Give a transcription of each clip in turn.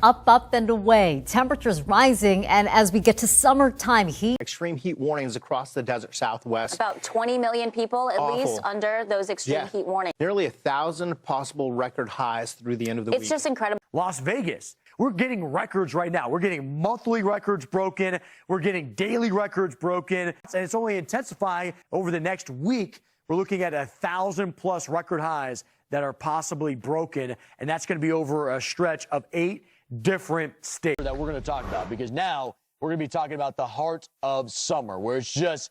up and away. Temperatures rising, and as we get to summertime heat. Extreme heat warnings across the desert Southwest. About 20 million people, at least, under those extreme heat warnings. Nearly 1,000 possible record highs through the end of the week. It's just incredible. Las Vegas, we're getting records right now. We're getting monthly records broken. We're getting daily records broken. And it's only intensifying over the next week. We're looking at 1,000+ record highs that are possibly broken. And that's going to be over a stretch of 8 different states that we're going to talk about, because now we're going to be talking about the heart of summer, where it's just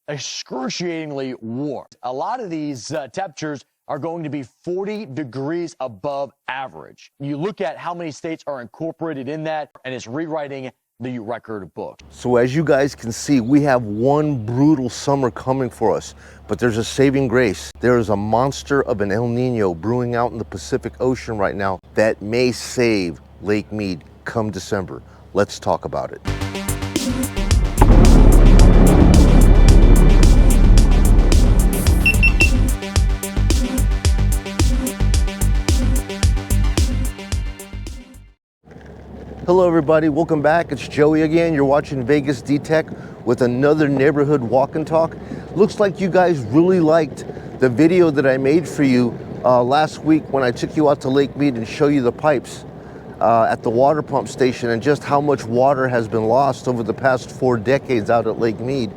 excruciatingly warm. A lot of these temperatures are going to be 40 degrees above average. You look at how many states are incorporated in that, and it's rewriting the record book. So as you guys can see, we have one brutal summer coming for us, but there's a saving grace. There is a monster of an El Nino brewing out in the Pacific Ocean right now that may save Lake Mead come December. Let's talk about it. Hello everybody, welcome back. It's Joey again. You're watching VegasDtech with another neighborhood walk and talk. Looks like you guys really liked the video that I made for you last week when I took you out to Lake Mead and show you the pipes at the water pump station and just how much water has been lost over the past 4 decades out at Lake Mead.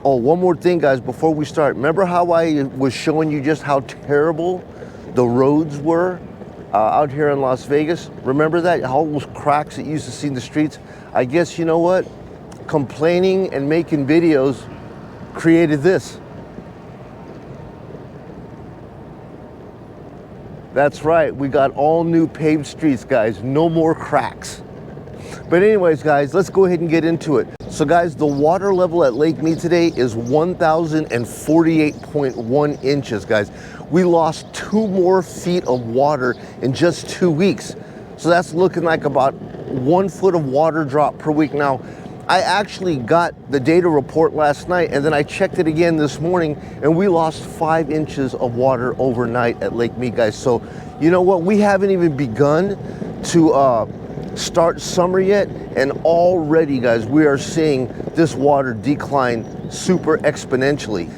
Oh, one more thing guys before we start. Remember how I was showing you just how terrible the roads were out here in Las Vegas? Remember that? All those cracks that you used to see in the streets? I guess, you know what? Complaining and making videos created this. That's right, we got all new paved streets, guys. No more cracks. But anyways, guys, let's go ahead and get into it. So guys, the water level at Lake Mead today is 1,048.1 inches, guys. We lost 2 more feet of water in just 2 weeks. So that's looking like about 1 foot of water drop per week. Now, I actually got the data report last night and then I checked it again this morning and we lost 5 inches of water overnight at Lake Mead, guys. So, you know what? We haven't even begun to start summer yet, and already, guys, we are seeing this water decline super exponentially.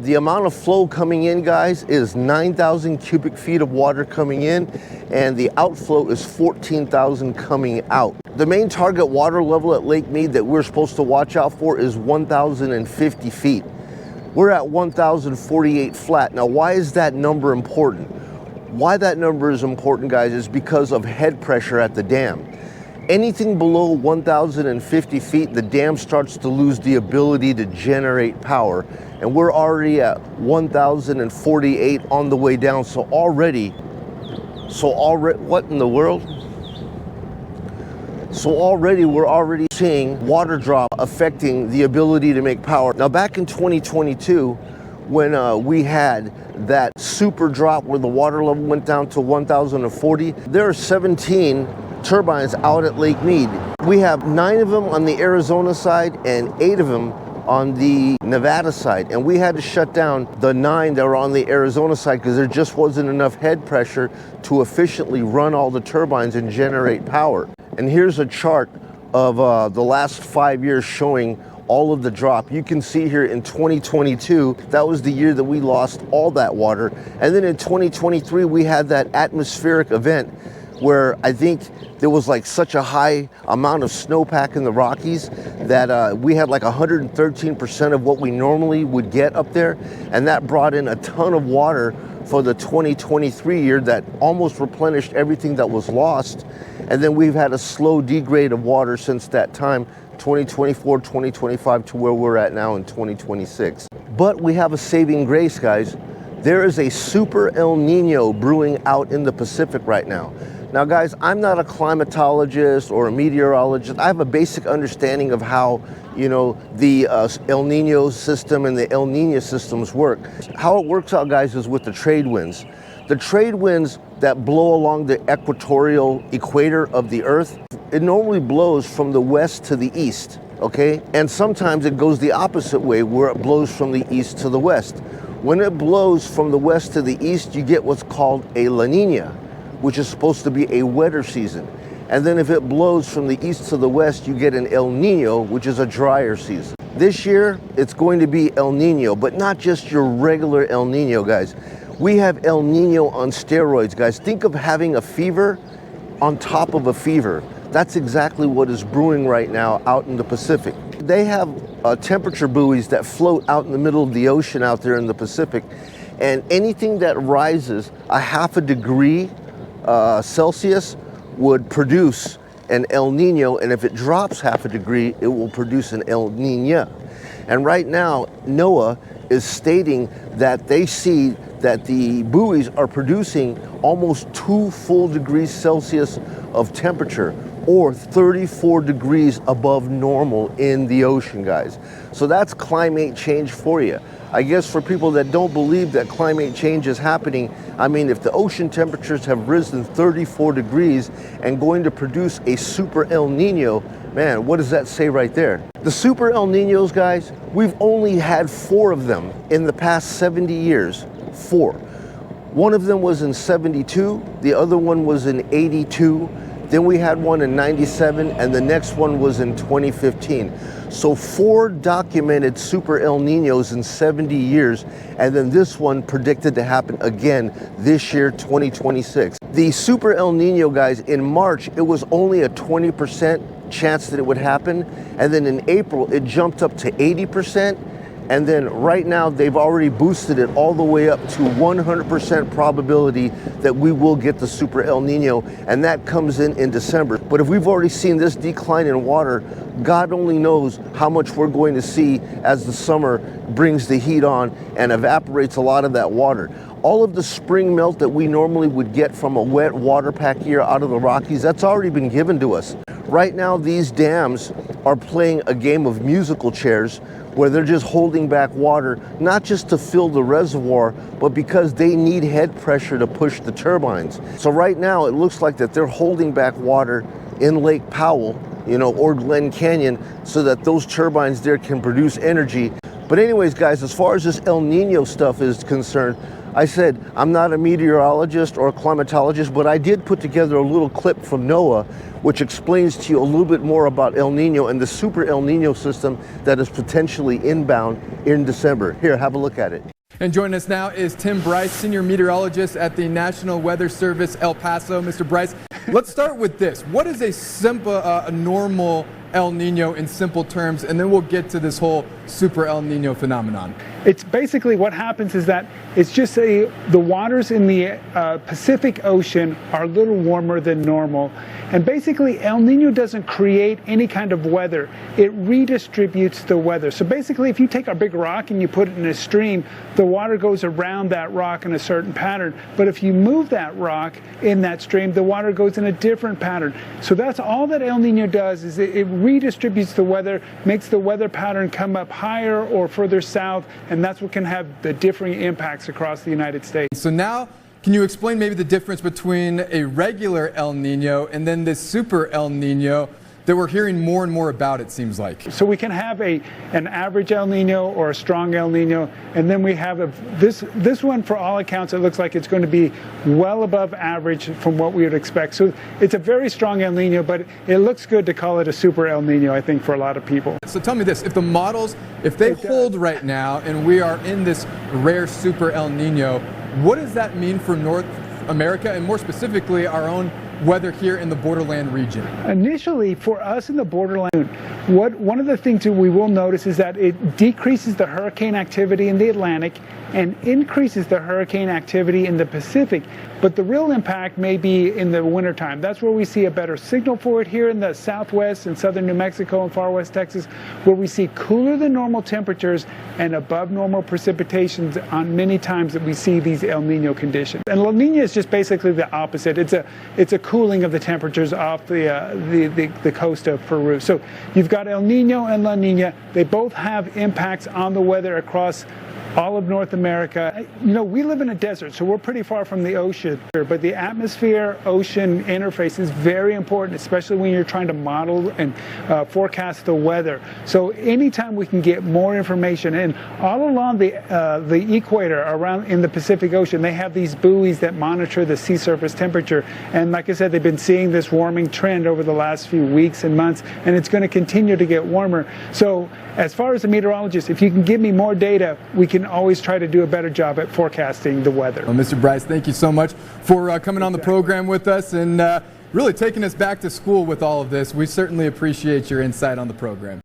The amount of flow coming in, guys, is 9,000 cubic feet of water coming in, and the outflow is 14,000 coming out. The main target water level at Lake Mead that we're supposed to watch out for is 1,050 feet. We're at 1,048 flat. Now, why is that number important? Why that number is important, guys, is because of head pressure at the dam. Anything below 1,050 feet, the dam starts to lose the ability to generate power. And we're already at 1,048 on the way down. So already, what in the world? So we're already seeing water drop affecting the ability to make power. Now back in 2022, when we had that super drop where the water level went down to 1,040, there are 17 turbines out at Lake Mead. We have 9 of them on the Arizona side and 8 of them on the Nevada side. And we had to shut down the 9 that were on the Arizona side because there just wasn't enough head pressure to efficiently run all the turbines and generate power. And here's a chart of the last 5 years showing all of the drop. You can see here in 2022, that was the year that we lost all that water. And then in 2023, we had that atmospheric event where I think there was like such a high amount of snowpack in the Rockies that we had like 113% of what we normally would get up there. And that brought in a ton of water for the 2023 year that almost replenished everything that was lost. And then we've had a slow degrade of water since that time, 2024, 2025 to where we're at now in 2026. But we have a saving grace, guys. There is a Super El Niño brewing out in the Pacific right now. Now, guys, I'm not a climatologist or a meteorologist. I have a basic understanding of how, you know, the El Niño system and the El Niño systems work. How it works out, guys, is with the trade winds. The trade winds that blow along the equatorial equator of the Earth, it normally blows from the west to the east, okay? And sometimes it goes the opposite way, where it blows from the east to the west. When it blows from the west to the east, you get what's called a La Niña, which is supposed to be a wetter season. And then if it blows from the east to the west, you get an El Nino, which is a drier season. This year, it's going to be El Nino, but not just your regular El Nino, guys. We have El Nino on steroids, guys. Think of having a fever on top of a fever. That's exactly what is brewing right now out in the Pacific. They have temperature buoys that float out in the middle of the ocean out there in the Pacific, and anything that rises a half a degree Celsius would produce an El Nino, and if it drops half a degree, it will produce an El Niño. And right now, NOAA is stating that they see that the buoys are producing almost 2 full degrees Celsius of temperature, or 34 degrees above normal in the ocean, guys. So that's climate change for you. I guess for people that don't believe that climate change is happening, I mean, if the ocean temperatures have risen 34 degrees and going to produce a Super El Nino, man, what does that say right there? The Super El Ninos, guys, we've only had 4 of them in the past 70 years. 4. One of them was in 72, the other one was in 82, then we had one in 97, and the next one was in 2015. So 4 documented Super El Ninos in 70 years, and then this one predicted to happen again this year, 2026. The Super El Nino, guys, in March, it was only a 20% chance that it would happen, and then in April, it jumped up to 80%, and then right now, they've already boosted it all the way up to 100% probability that we will get the Super El Nino, and that comes in December. But if we've already seen this decline in water, God only knows how much we're going to see as the summer brings the heat on and evaporates a lot of that water. All of the spring melt that we normally would get from a wet water pack year out of the Rockies, that's already been given to us. Right now, these dams are playing a game of musical chairs where they're just holding back water, not just to fill the reservoir, but because they need head pressure to push the turbines. So right now, it looks like that they're holding back water in Lake Powell, or Glen Canyon, so that those turbines there can produce energy. But anyways, guys, as far as this El Nino stuff is concerned, I said I'm not a meteorologist or a climatologist, but I did put together a little clip from NOAA which explains to you a little bit more about El Nino and the Super El Nino system that is potentially inbound in December. Here, have a look at it. And joining us now is Tim Bryce, Senior Meteorologist at the National Weather Service, El Paso. Mr. Bryce, let's start with this. What is a normal El Nino in simple terms, and then we'll get to this whole Super El Nino phenomenon? It's basically what happens is that it's just the waters in the Pacific Ocean are a little warmer than normal. And basically, El Nino doesn't create any kind of weather. It redistributes the weather. So basically, if you take a big rock and you put it in a stream, the water goes around that rock in a certain pattern. But if you move that rock in that stream, the water goes in a different pattern. So that's all that El Nino does, is it redistributes the weather, makes the weather pattern come up higher or further south, and that's what can have the differing impacts across the United States. So now, can you explain maybe the difference between a regular El Nino and then this Super El Nino that we're hearing more and more about, it seems like? So we can have an average El Nino or a strong El Nino, and then we have this one, for all accounts, it looks like it's going to be well above average from what we would expect. So it's a very strong El Nino, but it looks good to call it a Super El Nino, I think, for a lot of people. So tell me this, if the models, if they hold right now and we are in this rare Super El Nino, what does that mean for North America, and more specifically our own weather here in the borderland region? Initially, for us in the borderland, one of the things that we will notice is that it decreases the hurricane activity in the Atlantic and increases the hurricane activity in the Pacific. But the real impact may be in the wintertime. That's where we see a better signal for it here in the southwest and southern New Mexico and far west Texas, where we see cooler than normal temperatures and above normal precipitations on many times that we see these El Nino conditions. And La Nina is just basically the opposite. It's a cooling of the temperatures off the coast of Peru. So you've got El Nino and La Nina. They both have impacts on the weather across all of North America. You know, we live in a desert, so we're pretty far from the ocean, but the atmosphere-ocean interface is very important, especially when you're trying to model and forecast the weather. So anytime we can get more information, and all along the equator around in the Pacific Ocean, they have these buoys that monitor the sea surface temperature. And like I said, they've been seeing this warming trend over the last few weeks and months, and it's going to continue to get warmer. So as far as a meteorologist, if you can give me more data, we can always try to do a better job at forecasting the weather. Well, Mr. Bryce, thank you so much for coming on the program with us and really taking us back to school with all of this. We certainly appreciate your insight on the program.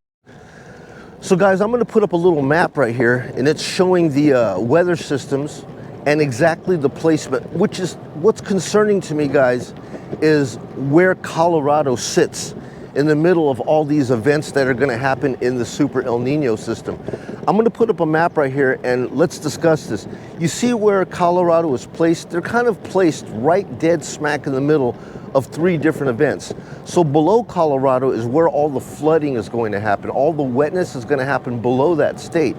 So guys, I'm going to put up a little map right here, and it's showing the weather systems and exactly the placement, which is what's concerning to me, guys, is where Colorado sits in the middle of all these events that are going to happen in the Super El Niño system. I'm going to put up a map right here and let's discuss this. You see where Colorado is placed? They're kind of placed right dead smack in the middle of 3 different events. So below Colorado is where all the flooding is going to happen. All the wetness is going to happen below that state.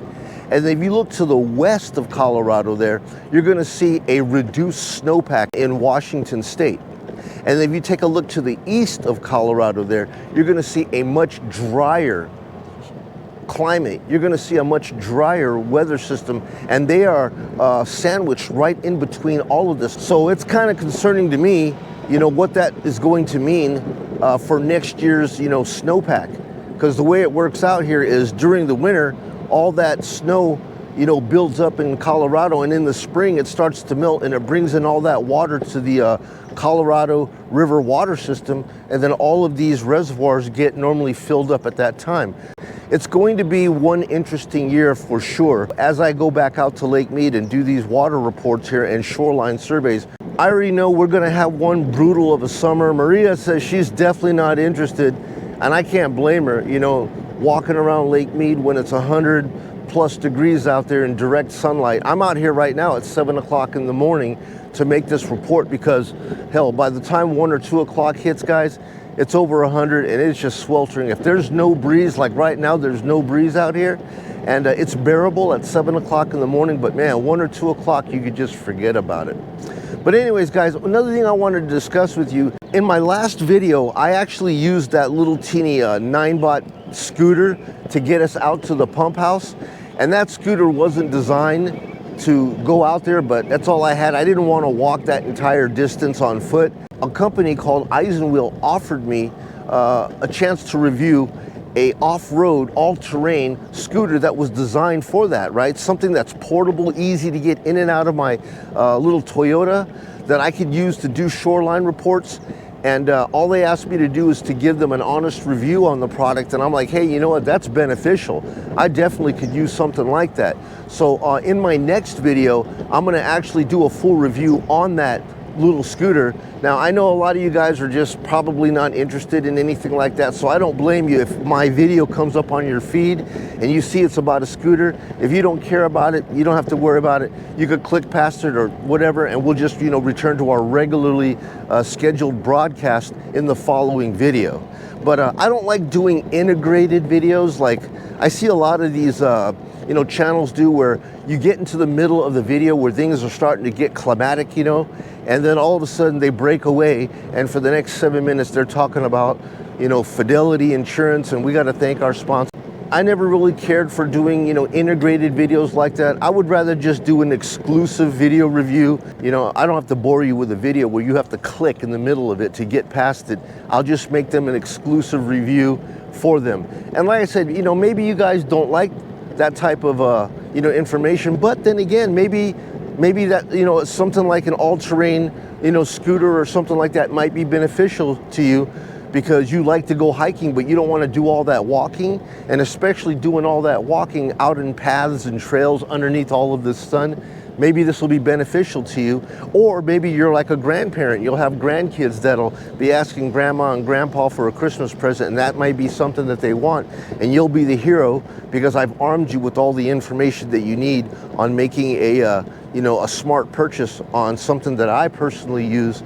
And if you look to the west of Colorado there, you're going to see a reduced snowpack in Washington state. And if you take a look to the east of Colorado there, you're going to see a much drier climate. You're going to see a much drier weather system, and they are sandwiched right in between all of this. So it's kind of concerning to me, you know, what that is going to mean for next year's, you know, snowpack. Because the way it works out here is during the winter, all that snow, you know, builds up in Colorado, and in the spring it starts to melt and it brings in all that water to the Colorado River water system, and then all of these reservoirs get normally filled up at that time. It's going to be one interesting year for sure. As I go back out to Lake Mead and do these water reports here and shoreline surveys, I already know we're going to have one brutal of a summer. Maria says she's definitely not interested, and I can't blame her. You know, walking around Lake Mead when it's 100+ degrees out there in direct sunlight. I'm out here right now at 7 o'clock in the morning to make this report because, hell, by the time 1 or 2 o'clock hits, guys, it's over 100 and it's just sweltering. If there's no breeze, like right now, there's no breeze out here, and it's bearable at 7 o'clock in the morning, but man, 1 or 2 o'clock, you could just forget about it. But anyways, guys, another thing I wanted to discuss with you, in my last video, I actually used that little teeny 9-bot scooter to get us out to the pump house, and that scooter wasn't designed to go out there, but that's all I had. I didn't want to walk that entire distance on foot. A company called Eisenwheel offered me a chance to review a off-road, all-terrain scooter that was designed for that, right? Something that's portable, easy to get in and out of my little Toyota that I could use to do shoreline reports. And all they asked me to do is to give them an honest review on the product. And I'm like, hey, you know what? That's beneficial. I definitely could use something like that. So in my next video, I'm going to actually do a full review on that little scooter. Now, I know a lot of you guys are just probably not interested in anything like that, so I don't blame you if my video comes up on your feed and you see it's about a scooter. If you don't care about it, you don't have to worry about it. You could click past it or whatever, and we'll just, you know, return to our regularly scheduled broadcast in the following video. But I don't like doing integrated videos like I see a lot of these you know, channels do, where you get into the middle of the video where things are starting to get climatic, you know, and then all of a sudden they break away, and for the next 7 minutes they're talking about, you know, Fidelity Insurance, and we got to thank our sponsor. I never really cared for doing, you know, integrated videos like that. I would rather just do an exclusive video review. You know, I don't have to bore you with a video where you have to click in the middle of it to get past it. I'll just make them an exclusive review for them. And like I said, you know, maybe you guys don't like that type of you know, information, but then again, maybe that, you know, something like an all-terrain, you know, scooter or something like that might be beneficial to you because you like to go hiking, but you don't want to do all that walking, and especially doing all that walking out in paths and trails underneath all of this sun. Maybe this will be beneficial to you. Or maybe you're like a grandparent. You'll have grandkids that'll be asking grandma and grandpa for a Christmas present, and that might be something that they want. And you'll be the hero because I've armed you with all the information that you need on making a you know, a smart purchase on something that I personally use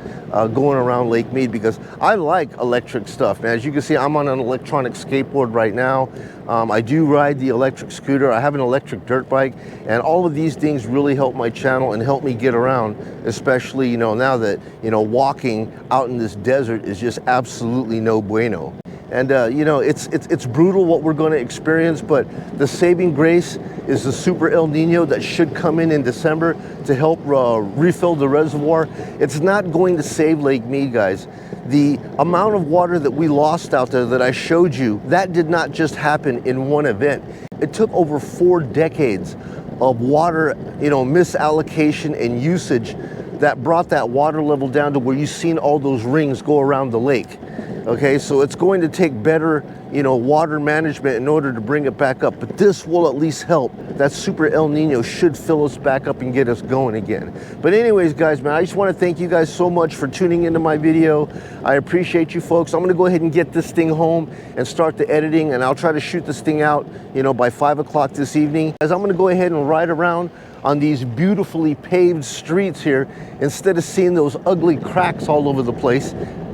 going around Lake Mead, because I like electric stuff, man. As you can see, I'm on an electronic skateboard right now. I do ride the electric scooter. I have an electric dirt bike, and all of these things really help my channel and help me get around, especially, you know, now that, you know, walking out in this desert is just absolutely no bueno. And you know, it's brutal what we're going to experience, but the saving grace is the Super El Nino that should come in December to help refill the reservoir. It's not going to save Lake Mead, guys. The amount of water that we lost out there that I showed you, that did not just happen in one event. It took over 4 decades of water, you know, misallocation and usage that brought that water level down to where you've seen all those rings go around the lake. Okay, so it's going to take better, you know, water management in order to bring it back up. But this will at least help. That Super El Nino should fill us back up and get us going again. But anyways, guys, man, I just want to thank you guys so much for tuning into my video. I appreciate you folks. I'm going to go ahead and get this thing home and start the editing, and I'll try to shoot this thing out, you know, by 5 o'clock this evening. As I'm going to go ahead and ride around on these beautifully paved streets here, instead of seeing those ugly cracks all over the place.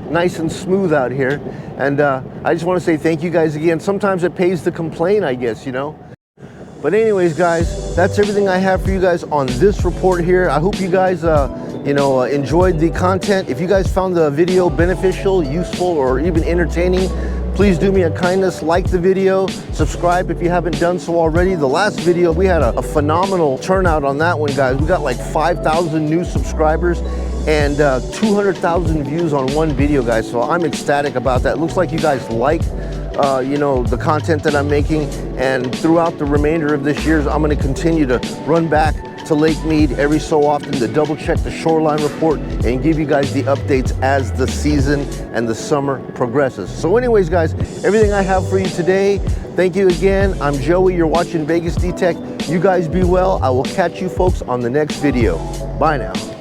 Nice and smooth out here. And I just want to say thank you guys again. Sometimes it pays to complain, I guess, you know. But anyways, guys, that's everything I have for you guys on this report here. I hope you guys you know, enjoyed the content. If you guys found the video beneficial, useful, or even entertaining, please do me a kindness, like the video, subscribe if you haven't done so already. The last video, we had a phenomenal turnout on that one, guys. We got like 5,000 new subscribers and 200,000 views on one video, guys. So I'm ecstatic about that. Looks like you guys like, you know, the content that I'm making. And throughout the remainder of this year, I'm going to continue to run back to Lake Mead every so often to double check the shoreline report and give you guys the updates as the season and the summer progresses. So anyways, guys, everything I have for you today. Thank you again. I'm Joey. You're watching VegasDtech. You guys be well. I will catch you folks on the next video. Bye now.